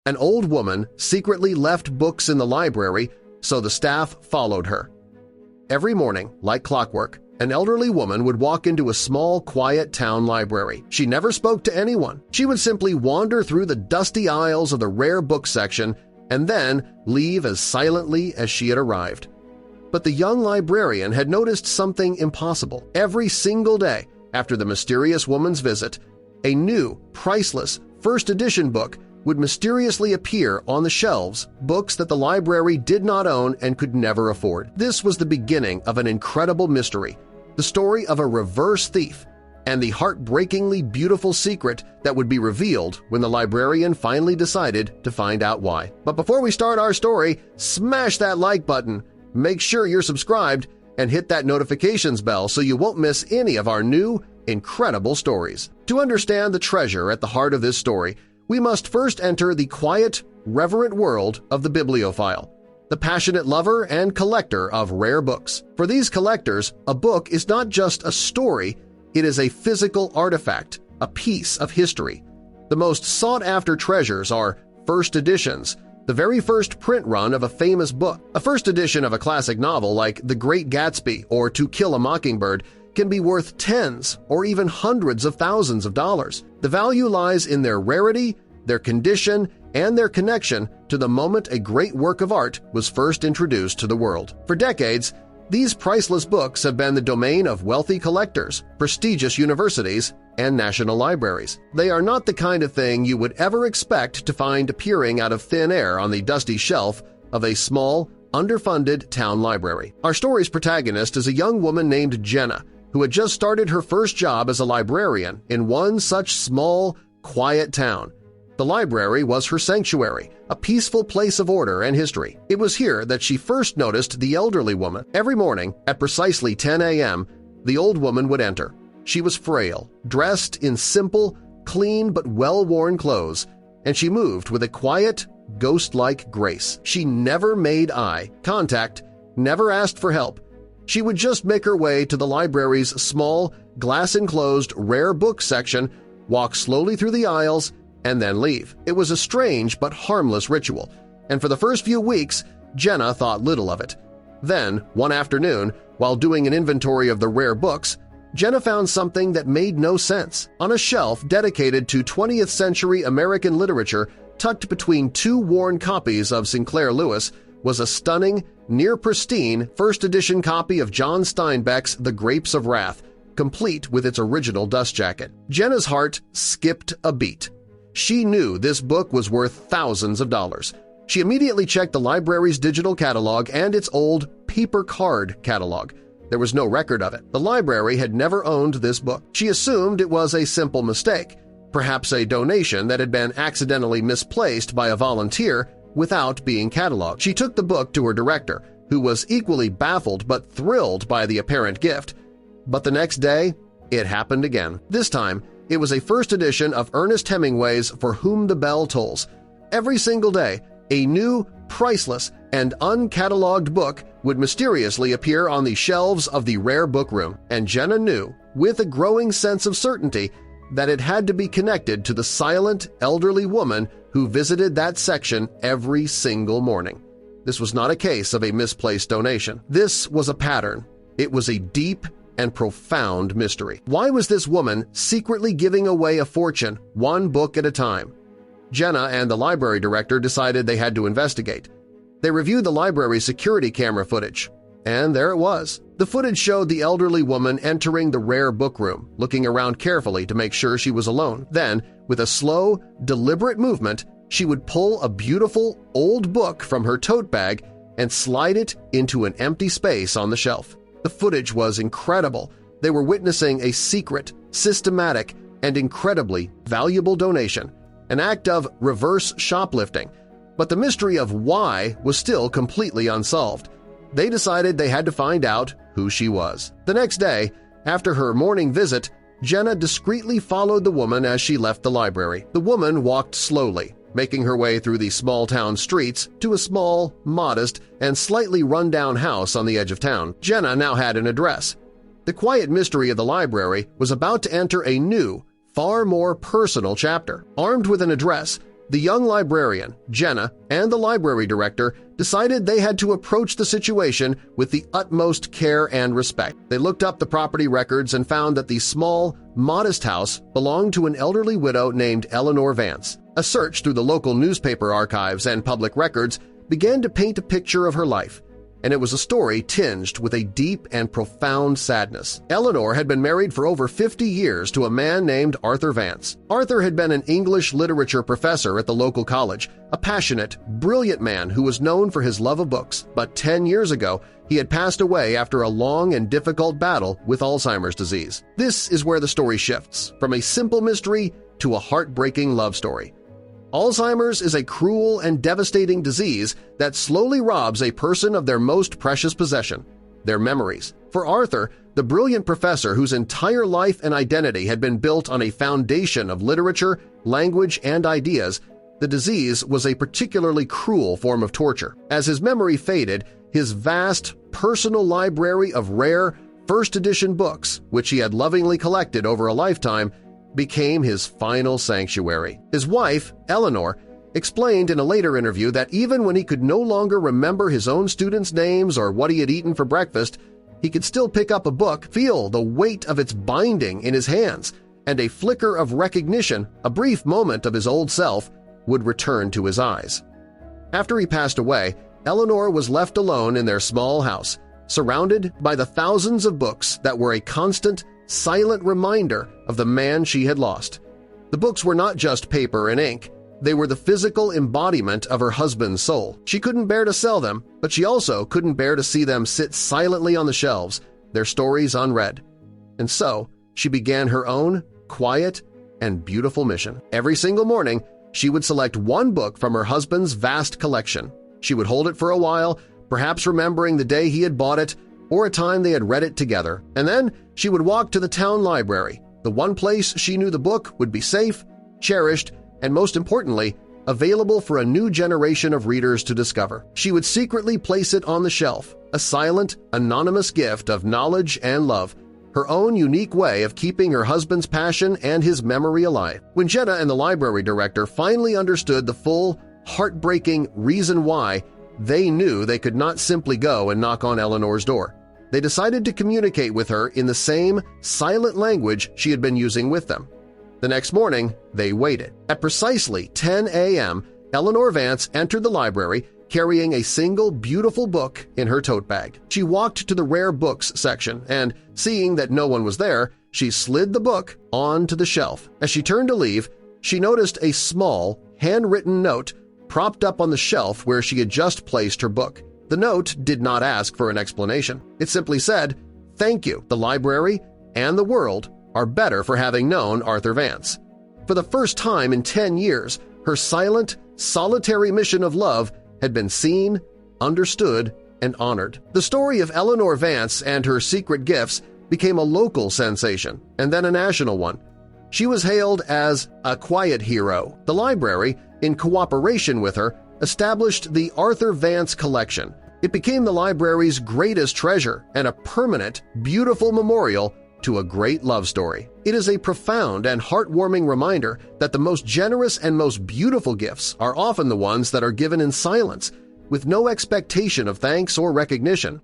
An old woman secretly left books in the library, so the staff followed her. Every morning, like clockwork, an elderly woman would walk into a small, quiet town library. She never spoke to anyone. She would simply wander through the dusty aisles of the rare book section and then leave as silently as she had arrived. But the young librarian had noticed something impossible. Every single day after the mysterious woman's visit, a new, priceless, first edition book would mysteriously appear on the shelves, books that the library did not own and could never afford. This was the beginning of an incredible mystery, the story of a reverse thief, and the heartbreakingly beautiful secret that would be revealed when the librarian finally decided to find out why. But before we start our story, smash that like button, make sure you're subscribed, and hit that notifications bell so you won't miss any of our new, incredible stories. To understand the treasure at the heart of this story, we must first enter the quiet, reverent world of the bibliophile, the passionate lover and collector of rare books. For these collectors, a book is not just a story, it is a physical artifact, a piece of history. The most sought-after treasures are first editions, the very first print run of a famous book. A first edition of a classic novel like The Great Gatsby or To Kill a Mockingbird can be worth tens or even hundreds of thousands of dollars. The value lies in their rarity, their condition, and their connection to the moment a great work of art was first introduced to the world. For decades, these priceless books have been the domain of wealthy collectors, prestigious universities, and national libraries. They are not the kind of thing you would ever expect to find appearing out of thin air on the dusty shelf of a small, underfunded town library. Our story's protagonist is a young woman named Jenna, who had just started her first job as a librarian in one such small, quiet town. The library was her sanctuary, a peaceful place of order and history. It was here that she first noticed the elderly woman. Every morning, at precisely 10 a.m., the old woman would enter. She was frail, dressed in simple, clean but well-worn clothes, and she moved with a quiet, ghost-like grace. She never made eye contact, never asked for help. She would just make her way to the library's small, glass-enclosed rare book section, walk slowly through the aisles, and then leave. It was a strange but harmless ritual, and for the first few weeks, Jenna thought little of it. Then, one afternoon, while doing an inventory of the rare books, Jenna found something that made no sense. On a shelf dedicated to 20th century American literature, tucked between two worn copies of Sinclair Lewis, was a stunning, near-pristine first-edition copy of John Steinbeck's The Grapes of Wrath, complete with its original dust jacket. Jenna's heart skipped a beat. She knew this book was worth thousands of dollars. She immediately checked the library's digital catalog and its old paper card catalog. There was no record of it. The library had never owned this book. She assumed it was a simple mistake, perhaps a donation that had been accidentally misplaced by a volunteer without being cataloged. She took the book to her director, who was equally baffled but thrilled by the apparent gift. But the next day, it happened again. This time, it was a first edition of Ernest Hemingway's For Whom the Bell Tolls. Every single day, a new, priceless, and uncatalogued book would mysteriously appear on the shelves of the rare book room, and Jenna knew, with a growing sense of certainty, that it had to be connected to the silent, elderly woman who visited that section every single morning. This was not a case of a misplaced donation. This was a pattern. It was a deep and profound mystery. Why was this woman secretly giving away a fortune, one book at a time? Jenna and the library director decided they had to investigate. They reviewed the library's security camera footage, and there it was. The footage showed the elderly woman entering the rare book room, looking around carefully to make sure she was alone. Then, with a slow, deliberate movement, she would pull a beautiful, old book from her tote bag and slide it into an empty space on the shelf. The footage was incredible. They were witnessing a secret, systematic, and incredibly valuable donation, an act of reverse shoplifting. But the mystery of why was still completely unsolved. They decided they had to find out who she was. The next day, after her morning visit, Jenna discreetly followed the woman as she left the library. The woman walked slowly, making her way through the small-town streets to a small, modest, and slightly run-down house on the edge of town. Jenna now had an address. The quiet mystery of the library was about to enter a new, far more personal chapter. Armed with an address, The young librarian, Jenna, and the library director decided they had to approach the situation with the utmost care and respect. They looked up the property records and found that the small, modest house belonged to an elderly widow named Eleanor Vance. A search through the local newspaper archives and public records began to paint a picture of her life, and it was a story tinged with a deep and profound sadness. Eleanor had been married for over 50 years to a man named Arthur Vance. Arthur had been an English literature professor at the local college, a passionate, brilliant man who was known for his love of books, but 10 years ago he had passed away after a long and difficult battle with Alzheimer's disease. This is where the story shifts, from a simple mystery to a heartbreaking love story. Alzheimer's is a cruel and devastating disease that slowly robs a person of their most precious possession, their memories. For Arthur, the brilliant professor whose entire life and identity had been built on a foundation of literature, language, and ideas, the disease was a particularly cruel form of torture. As his memory faded, his vast, personal library of rare, first-edition books, which he had lovingly collected over a lifetime, became his final sanctuary. His wife, Eleanor, explained in a later interview that even when he could no longer remember his own students' names or what he had eaten for breakfast, he could still pick up a book, feel the weight of its binding in his hands, and a flicker of recognition, a brief moment of his old self, would return to his eyes. After he passed away, Eleanor was left alone in their small house, surrounded by the thousands of books that were a constant, silent reminder of the man she had lost. The books were not just paper and ink. They were the physical embodiment of her husband's soul. She couldn't bear to sell them, but she also couldn't bear to see them sit silently on the shelves, their stories unread. And so she began her own quiet and beautiful mission. Every single morning, she would select one book from her husband's vast collection. She would hold it for a while, perhaps remembering the day he had bought it or a time they had read it together, and then she would walk to the town library, the one place she knew the book would be safe, cherished, and most importantly, available for a new generation of readers to discover. She would secretly place it on the shelf, a silent, anonymous gift of knowledge and love, her own unique way of keeping her husband's passion and his memory alive. When Jenna and the library director finally understood the full, heartbreaking reason why, they knew they could not simply go and knock on Eleanor's door. They decided to communicate with her in the same silent language she had been using with them. The next morning, they waited. At precisely 10 a.m., Eleanor Vance entered the library carrying a single beautiful book in her tote bag. She walked to the rare books section and, seeing that no one was there, she slid the book onto the shelf. As she turned to leave, she noticed a small, handwritten note propped up on the shelf where she had just placed her book. The note did not ask for an explanation. It simply said, "Thank you, the library and the world are better for having known Arthur Vance." For the first time in 10 years, her silent, solitary mission of love had been seen, understood, and honored. The story of Eleanor Vance and her secret gifts became a local sensation and then a national one. She was hailed as a quiet hero. The library, in cooperation with her, established the Arthur Vance Collection. It became the library's greatest treasure and a permanent, beautiful memorial to a great love story. It is a profound and heartwarming reminder that the most generous and most beautiful gifts are often the ones that are given in silence, with no expectation of thanks or recognition.